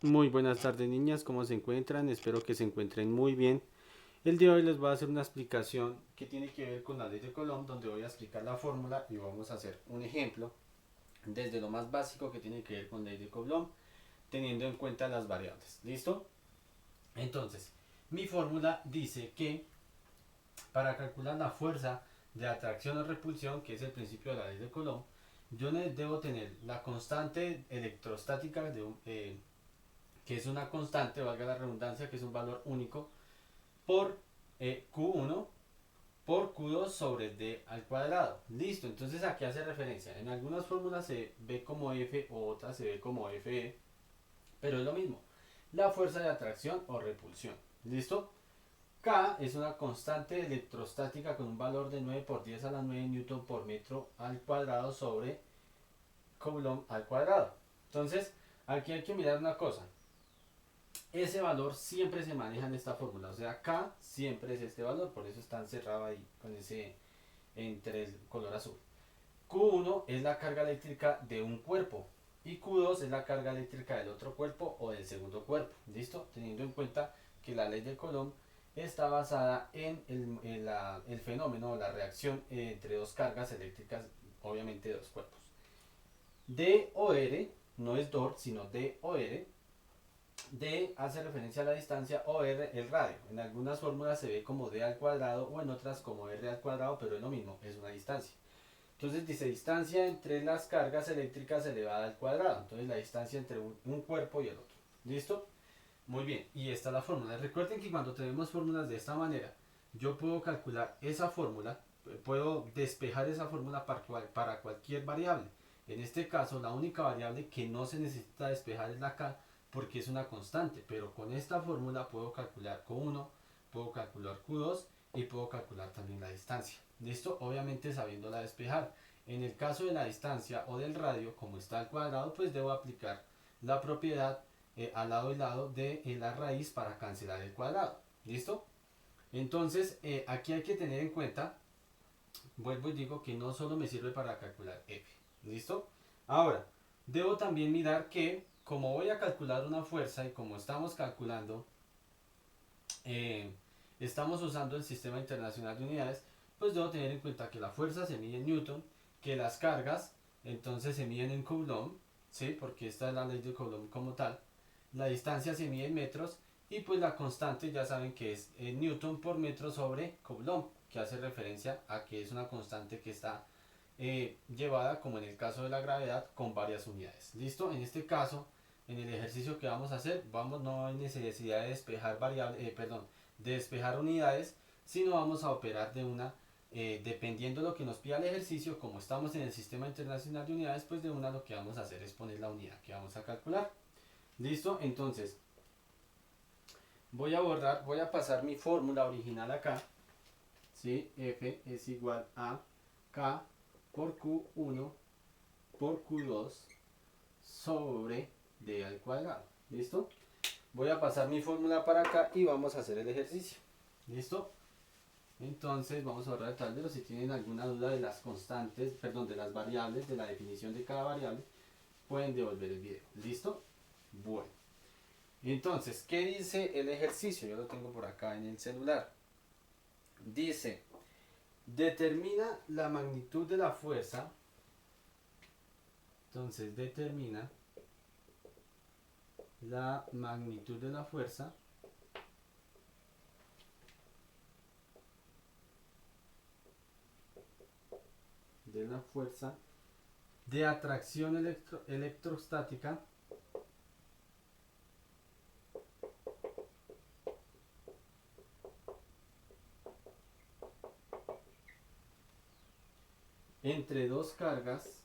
Muy buenas tardes niñas, ¿cómo se encuentran? Espero que se encuentren muy bien. El día de hoy les voy a hacer una explicación que tiene que ver con la ley de Coulomb, donde voy a explicar la fórmula y vamos a hacer un ejemplo desde lo más básico que tiene que ver con la ley de Coulomb, teniendo en cuenta las variables. ¿Listo? Entonces, mi fórmula dice que para calcular la fuerza de atracción o repulsión, que es el principio de la ley de Coulomb, yo debo tener la constante electrostática que es una constante, valga la redundancia, que es un valor único, por Q1 por Q2 sobre D al cuadrado. Listo, entonces ¿a qué hace referencia? En algunas fórmulas se ve como F o otras se ve como Fe, pero es lo mismo. La fuerza de atracción o repulsión. ¿Listo? K es una constante electrostática con un valor de 9 por 10 a la 9 newton por metro al cuadrado sobre Coulomb al cuadrado. Entonces, aquí hay que mirar una cosa. Ese valor siempre se maneja en esta fórmula, o sea, K siempre es este valor, por eso está encerrado ahí con ese entre el color azul. Q1 es la carga eléctrica de un cuerpo y Q2 es la carga eléctrica del otro cuerpo o del segundo cuerpo. ¿Listo? Teniendo en cuenta que la ley de Coulomb está basada en el fenómeno o la reacción entre dos cargas eléctricas, obviamente de dos cuerpos. D o R no es DOR, sino D o R. D hace referencia a la distancia o R el radio. En algunas fórmulas se ve como D al cuadrado o en otras como R al cuadrado, pero es lo mismo, es una distancia. Entonces dice distancia entre las cargas eléctricas elevada al cuadrado. Entonces la distancia entre un cuerpo y el otro. ¿Listo? Muy bien. Y esta es la fórmula. Recuerden que cuando tenemos fórmulas de esta manera, yo puedo calcular esa fórmula, puedo despejar esa fórmula para cualquier variable. En este caso, la única variable que no se necesita despejar es la K porque es una constante. Pero con esta fórmula puedo calcular Q1, puedo calcular Q2 y puedo calcular también la distancia. ¿Listo? Obviamente sabiéndola despejar. En el caso de la distancia o del radio, como está al cuadrado, pues debo aplicar la propiedad al lado y lado de la raíz para cancelar el cuadrado. ¿Listo? Entonces, aquí hay que tener en cuenta, vuelvo y digo que no solo me sirve para calcular F. ¿Listo? Ahora, debo también mirar que, como voy a calcular una fuerza y como estamos calculando eh, estamos usando el sistema internacional de unidades, pues debo tener en cuenta que la fuerza se mide en Newton, que las cargas entonces se miden en Coulomb, ¿sí? Porque esta es la ley de Coulomb como tal, la distancia se mide en metros y pues la constante ya saben que es Newton por metro sobre Coulomb, que hace referencia a que es una constante que está llevada, como en el caso de la gravedad, con varias unidades. ¿Listo? En este caso, en el ejercicio que vamos a hacer, no hay necesidad de despejar de despejar unidades, sino vamos a operar de una, dependiendo de lo que nos pida el ejercicio, como estamos en el sistema internacional de unidades, pues de una lo que vamos a hacer es poner la unidad que vamos a calcular. ¿Listo? Entonces, voy a pasar mi fórmula original acá, ¿sí? F es igual a K por Q1 por Q2 sobre D al cuadrado. ¿Listo? Voy a pasar mi fórmula para acá y vamos a hacer el ejercicio. ¿Listo? Entonces vamos a ahorrar el tablero. Si tienen alguna duda de las constantes, perdón, de las variables, de la definición de cada variable, pueden devolver el video. ¿Listo? Bueno. Entonces, ¿qué dice el ejercicio? Yo lo tengo por acá en el celular. Dice, determina la magnitud de la fuerza. Entonces, determina la magnitud de la fuerza de atracción electrostática entre dos cargas,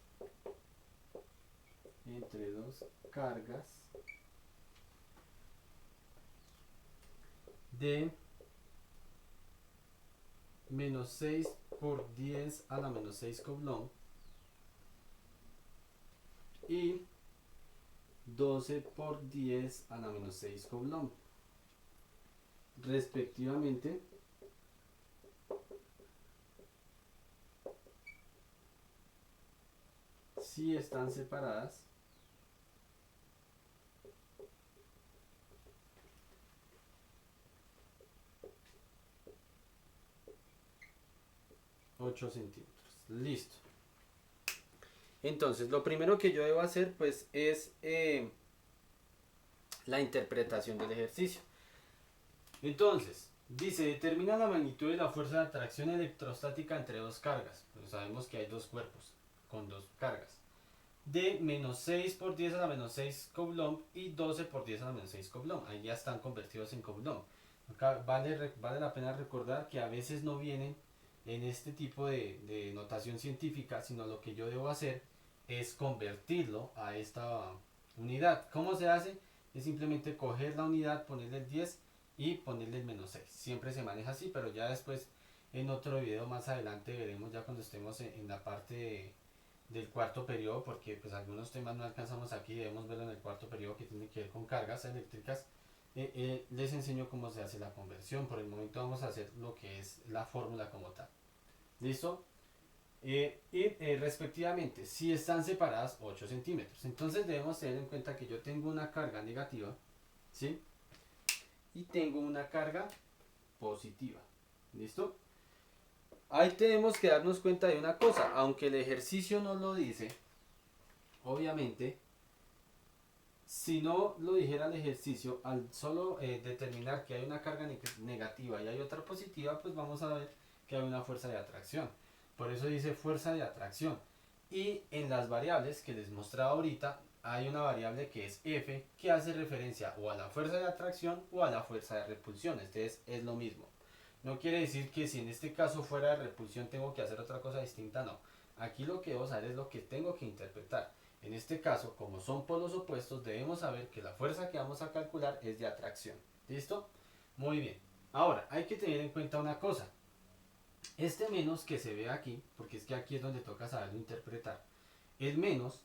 entre dos cargas de menos 6 por 10 a la menos 6 Coulomb y 12 por 10 a la menos 6 Coulomb, respectivamente, si están separadas 8 centímetros. Listo. Entonces, lo primero que yo debo hacer pues es la interpretación del ejercicio. Entonces, dice, determina la magnitud de la fuerza de atracción electrostática entre dos cargas. Pues sabemos que hay dos cuerpos con dos cargas. De menos 6 por 10 a la menos 6 Coulomb y 12 por 10 a la menos 6 Coulomb. Ahí ya están convertidos en Coulomb. Acá vale la pena recordar que a veces no vienen en este tipo de notación científica, sino lo que yo debo hacer es convertirlo a esta unidad. ¿Cómo se hace? Es simplemente coger la unidad, ponerle el 10 y ponerle el menos 6. Siempre se maneja así, pero ya después en otro video más adelante veremos ya cuando estemos en la parte del cuarto periodo, porque pues algunos temas no alcanzamos aquí, debemos verlo en el cuarto periodo que tiene que ver con cargas eléctricas. Les enseño cómo se hace la conversión. Por el momento vamos a hacer lo que es la fórmula como tal. ¿Listo? Respectivamente, si están separadas 8 centímetros. Entonces debemos tener en cuenta que yo tengo una carga negativa, ¿sí? Y tengo una carga positiva. ¿Listo? Ahí tenemos que darnos cuenta de una cosa, aunque el ejercicio no lo dice, obviamente, si no lo dijera el ejercicio, al solo determinar que hay una carga negativa y hay otra positiva, pues vamos a ver que hay una fuerza de atracción. Por eso dice fuerza de atracción. Y en las variables que les mostraba ahorita, hay una variable que es F, que hace referencia o a la fuerza de atracción o a la fuerza de repulsión. Entonces es lo mismo. No quiere decir que si en este caso fuera de repulsión tengo que hacer otra cosa distinta, no. Aquí lo que debo saber es lo que tengo que interpretar. En este caso, como son polos opuestos, debemos saber que la fuerza que vamos a calcular es de atracción. ¿Listo? Muy bien. Ahora, hay que tener en cuenta una cosa. Este menos que se ve aquí, porque es que aquí es donde toca saberlo interpretar, el menos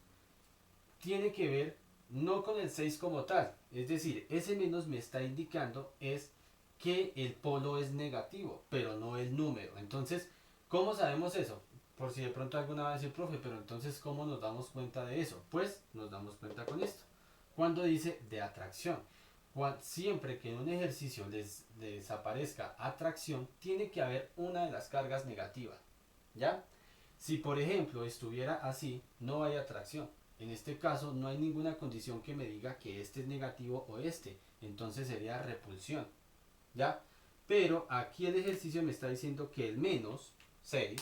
tiene que ver no con el 6 como tal. Es decir, ese menos me está indicando es que el polo es negativo, pero no el número. Entonces, ¿cómo sabemos eso? Por si de pronto alguna va a decir, profe, pero entonces ¿cómo nos damos cuenta de eso? Pues nos damos cuenta con esto. Cuando dice de atracción. Siempre que en un ejercicio les aparezca atracción, tiene que haber una de las cargas negativas. ¿Ya? Si por ejemplo estuviera así, no hay atracción. En este caso no hay ninguna condición que me diga que este es negativo o este. Entonces sería repulsión. ¿Ya? Pero aquí el ejercicio me está diciendo que el menos 6,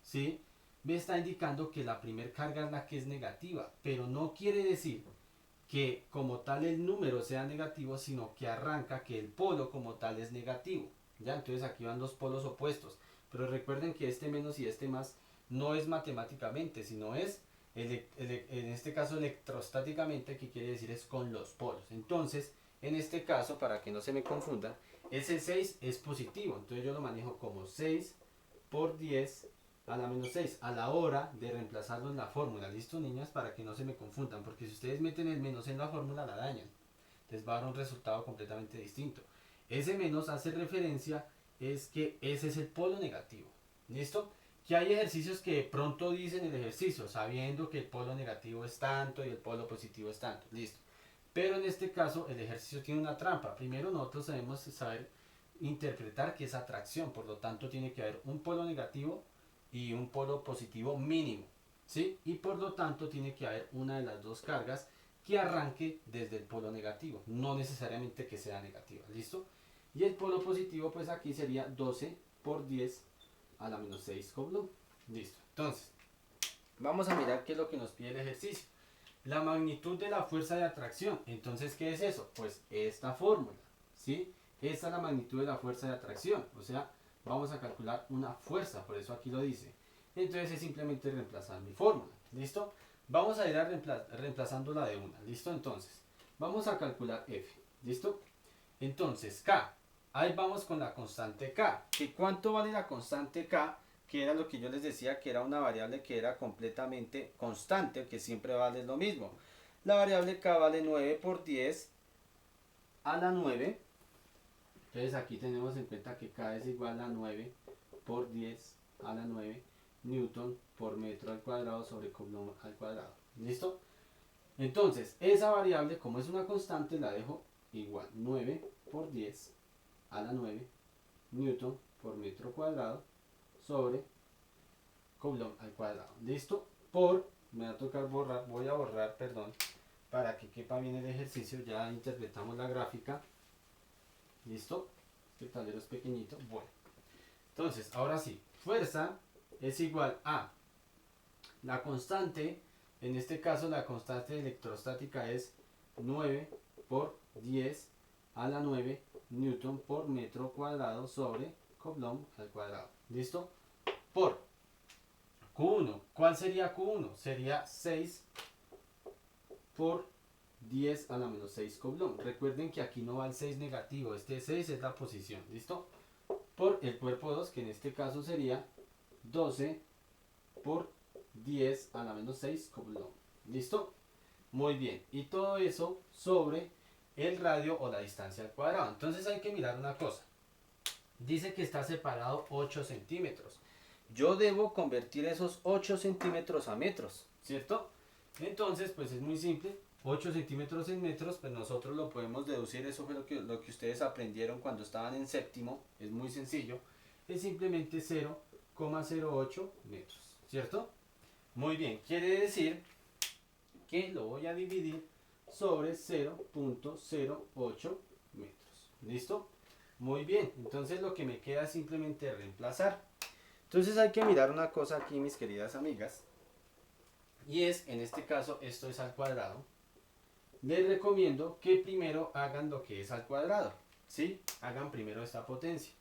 ¿sí? Me está indicando que la primer carga es la que es negativa, pero no quiere decir que como tal el número sea negativo, sino que arranca que el polo como tal es negativo. ¿Ya? Entonces aquí van los polos opuestos. Pero recuerden que este menos y este más no es matemáticamente, sino es en este caso electrostáticamente, que quiere decir es con los polos. Entonces, en este caso, para que no se me confunda, ese 6 es positivo, entonces yo lo manejo como 6 por 10 a la menos 6 a la hora de reemplazarlo en la fórmula. ¿Listo, niñas? Para que no se me confundan, porque si ustedes meten el menos en la fórmula la dañan. Les va a dar un resultado completamente distinto. Ese menos hace referencia es que ese es el polo negativo. ¿Listo? Que hay ejercicios que de pronto dicen el ejercicio, sabiendo que el polo negativo es tanto y el polo positivo es tanto. Listo. Pero en este caso el ejercicio tiene una trampa. Primero nosotros debemos saber interpretar que es atracción, por lo tanto tiene que haber un polo negativo y un polo positivo mínimo, ¿sí? Y por lo tanto tiene que haber una de las dos cargas que arranque desde el polo negativo, no necesariamente que sea negativa, ¿listo? Y el polo positivo pues aquí sería 12 por 10 a la menos 6 Coulomb. Listo. Entonces, vamos a mirar qué es lo que nos pide el ejercicio. La magnitud de la fuerza de atracción. Entonces, ¿qué es eso? Pues esta fórmula, ¿sí? Esta es la magnitud de la fuerza de atracción. O sea, vamos a calcular una fuerza, por eso aquí lo dice. Entonces es simplemente reemplazar mi fórmula. ¿Listo? Vamos a ir reemplazándola de una. ¿Listo? Entonces, vamos a calcular F. ¿Listo? Entonces, K. Ahí vamos con la constante K. ¿Y cuánto vale la constante K? Que era lo que yo les decía, que era una variable que era completamente constante, que siempre vale lo mismo. La variable K vale 9 por 10 a la 9. Entonces aquí tenemos en cuenta que K es igual a 9 por 10 a la 9 newton por metro al cuadrado sobre Coulomb al cuadrado. ¿Listo? Entonces, esa variable, como es una constante, la dejo igual 9 por 10 a la 9 newton por metro cuadrado sobre Coulomb al cuadrado. ¿Listo? Me va a tocar borrar, voy a borrar, perdón, para que quepa bien el ejercicio. Ya interpretamos la gráfica. ¿Listo? Este tablero es pequeñito. Bueno, entonces, ahora sí, fuerza es igual a la constante, en este caso la constante electrostática es 9 por 10 a la 9 newton por metro cuadrado sobre Coulomb al cuadrado. ¿Listo? Por Q1. ¿Cuál sería Q1? Sería 6 por 10 a la menos 6 Coulomb. Recuerden que aquí no va el 6 negativo, este 6 es la posición. ¿Listo? Por el cuerpo 2, que en este caso sería 12 por 10 a la menos 6 Coulomb. ¿Listo? Muy bien. Y todo eso sobre el radio o la distancia al cuadrado. Entonces hay que mirar una cosa. Dice que está separado 8 centímetros. Yo debo convertir esos 8 centímetros a metros, ¿cierto? Entonces, pues es muy simple. 8 centímetros en metros, pues nosotros lo podemos deducir. Eso fue lo que ustedes aprendieron cuando estaban en séptimo. Es muy sencillo. Es simplemente 0,08 metros, ¿cierto? Muy bien, quiere decir que lo voy a dividir sobre 0,08 metros. ¿Listo? Muy bien, entonces lo que me queda es simplemente reemplazar. Entonces hay que mirar una cosa aquí, mis queridas amigas. Y es, en este caso, esto es al cuadrado. Les recomiendo que primero hagan lo que es al cuadrado. ¿Sí? Hagan primero esta potencia.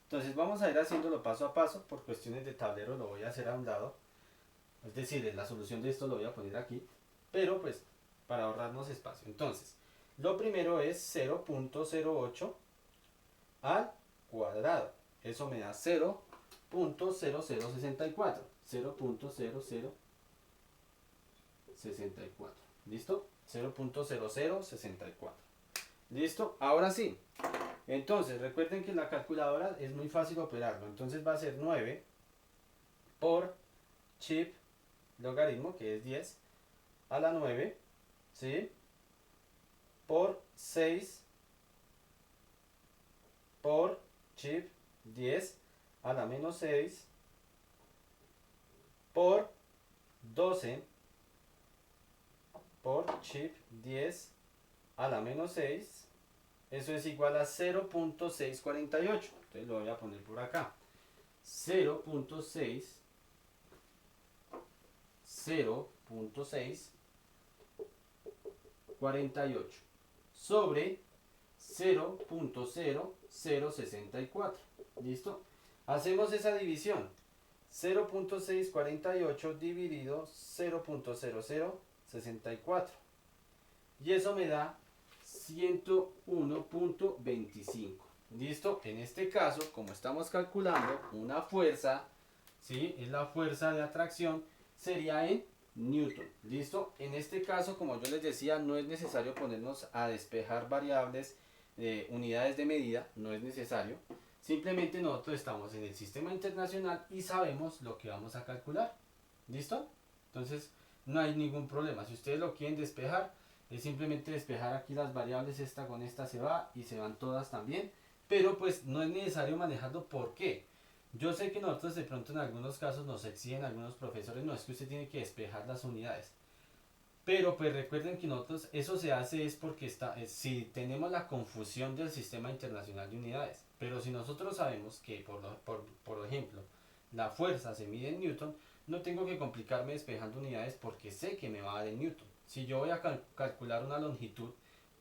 Entonces vamos a ir haciéndolo paso a paso. Por cuestiones de tablero lo voy a hacer a un lado. Es decir, la solución de esto lo voy a poner aquí. Pero pues, para ahorrarnos espacio. Entonces, lo primero es 0,08 al cuadrado. Eso me da 0,0064. 0,0064. ¿Listo? 0,0064. ¿Listo? Ahora sí. Entonces, recuerden que la calculadora es muy fácil operarlo. Entonces va a ser 9 por chip logaritmo, que es 10, a la 9, ¿sí? Por 6 por chip 10 a la menos 6 por 12 por chip 10 a la menos 6. Eso es igual a 0,648. Entonces lo voy a poner por acá. 0,648 sobre 0,0064. ¿Listo? Hacemos esa división. 0,648 dividido 0,0064. Y eso me da 101,25. ¿Listo? En este caso, como estamos calculando una fuerza, ¿sí? Es la fuerza de atracción, sería en Newton. ¿Listo? En este caso, como yo les decía, no es necesario ponernos a despejar variables, unidades de medida, no es necesario. Simplemente nosotros estamos en el sistema internacional y sabemos lo que vamos a calcular. ¿Listo? Entonces, no hay ningún problema. Si ustedes lo quieren despejar, es simplemente despejar aquí las variables, esta con esta se va y se van todas también. Pero pues no es necesario manejarlo. ¿Por qué? Yo sé que nosotros de pronto en algunos casos nos exigen algunos profesores, no es que usted tiene que despejar las unidades. Pero pues recuerden que nosotros eso se hace es porque si tenemos la confusión del sistema internacional de unidades. Pero si nosotros sabemos que por ejemplo la fuerza se mide en Newton, no tengo que complicarme despejando unidades porque sé que me va a dar en Newton. Si yo voy a calcular una longitud,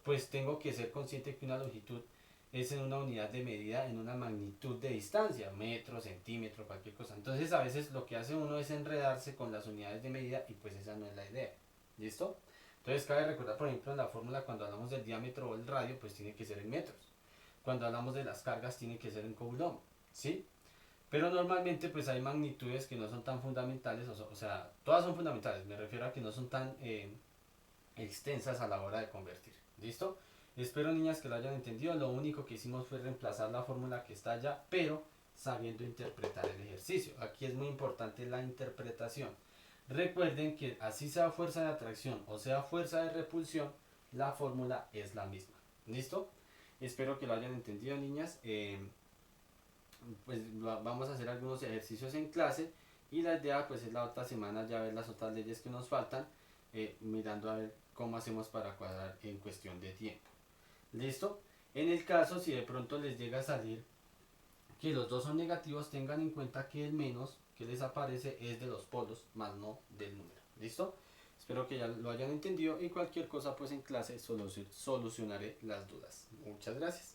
pues tengo que ser consciente que una longitud es en una unidad de medida, en una magnitud de distancia, metro, centímetro, cualquier cosa. Entonces a veces lo que hace uno es enredarse con las unidades de medida y pues esa no es la idea. ¿Listo? Entonces cabe recordar, por ejemplo, en la fórmula cuando hablamos del diámetro o el radio, pues tiene que ser en metros. Cuando hablamos de las cargas tiene que ser en Coulomb, ¿sí? Pero normalmente pues hay magnitudes que no son tan fundamentales, o sea, todas son fundamentales, me refiero a que no son tan extensas a la hora de convertir. ¿Listo? Espero, niñas, que lo hayan entendido. Lo único que hicimos fue reemplazar la fórmula que está allá, pero sabiendo interpretar el ejercicio. Aquí es muy importante la interpretación. Recuerden que así sea fuerza de atracción o sea fuerza de repulsión, la fórmula es la misma. ¿Listo? Espero que lo hayan entendido, niñas. Pues vamos a hacer algunos ejercicios en clase Y la idea pues es la otra semana ya ver las otras leyes que nos faltan, mirando a ver cómo hacemos para cuadrar en cuestión de tiempo. ¿Listo? En el caso si de pronto les llega a salir que los dos son negativos, tengan en cuenta que el menos que les aparece es de los polos, más no del número. ¿Listo? Espero que ya lo hayan entendido y cualquier cosa pues en clase solucionaré las dudas. Muchas gracias.